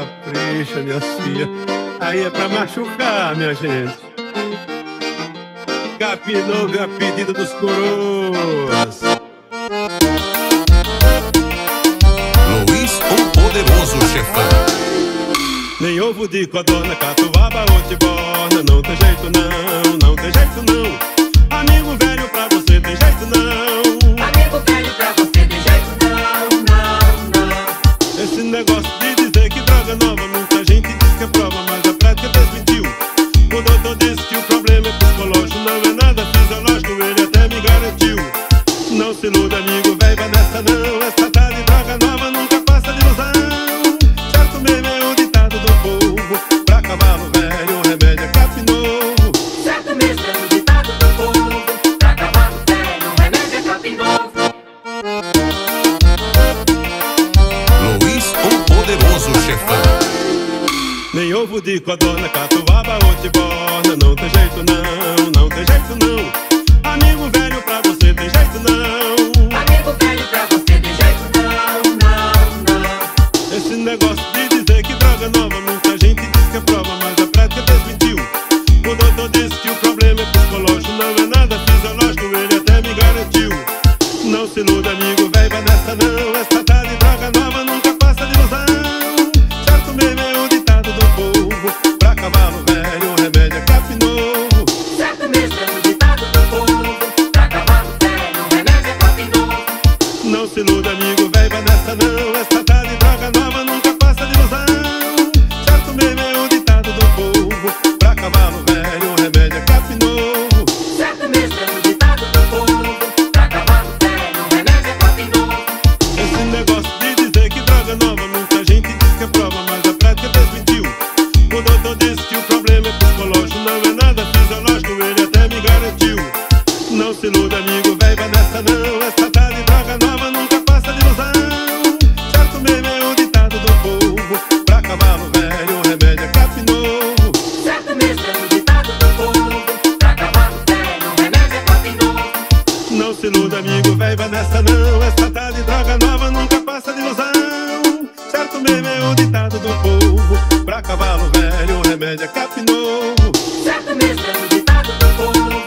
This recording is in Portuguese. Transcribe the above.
capricha, minha filha. Aí é pra machucar, minha gente. Cap novo é a pedida dos coroas. Luiz, o poderoso chefão. Nem ovo de codorna, catuaba ou tiborna. Não tem jeito não, não tem jeito não. Amigo velho, pra você tem jeito não. Amigo velho, pra você tem jeito não, não, não. Esse negócio de dizer que droga nova, muita gente diz que é prova, mas a prática desmentiu. O doutor disse que o problema é psicológico, não é nada fisiológico, ele até me garantiu. Não se iluda, amigo velho, vai nessa não. Essa tá de droga nova nunca passa de ilusão. Certo mesmo é o ditado do povo. Pra cavalo velho o remédio é cap novo. Certo mesmo é o ditado do povo. Pra cavalo velho o remédio é cap novo. Luiz, o poderoso chefão. Nem ovo de codorna, catuaba ou tiborna. Não tem jeito não, não tem jeito não. Amigo velho, pra você tem jeito não. Amigo velho, pra você tem jeito não, não, não. Esse negócio de dizer que droga nova, muita gente diz que é prova, mas a prática desmentiu. O doutor disse que o problema é psicológico, não é nada fisiológico, ele até me garantiu. Não se iluda, amigo velho, vai nessa não. Essa tá de droga nova nunca passa de ilusão. Certo mesmo é o ditado do povo. Pra cavalo velho o remédio é cap novo. Certo mesmo é o ditado do povo. Pra cavalo velho o remédio é cap novo. Não se iluda, amigo velho, vai nessa não. Essa tá de droga nova nunca passa de ilusão. Certo mesmo é o ditado do povo. Pra cavalo velho o remédio é cap novo. Certo mesmo é o ditado do povo. Pra cavalo velho o remédio é cap novo. Esse negócio de dizer que droga nova, muita gente diz que é prova, mas a prática desmentiu. O doutor disse que o problema é psicológico, não é nada fisiológico, ele até me garantiu. Não se iluda, amigo velho, vai nessa não. Essa tá de droga nova nunca passa de ilusão. Certo mesmo é o ditado do povo. Pra cavalo velho o remédio é cap novo. Certo mesmo é o ditado do povo. Pra cavalo velho o remédio é cap novo. Não se iluda, amigo velho, vai nessa não. Essa tá de droga nova nunca passa de ilusão. Certo mesmo é o ditado do povo. Pra cavalo velho o remédio é cap novo. Certo mesmo é o ditado do povo.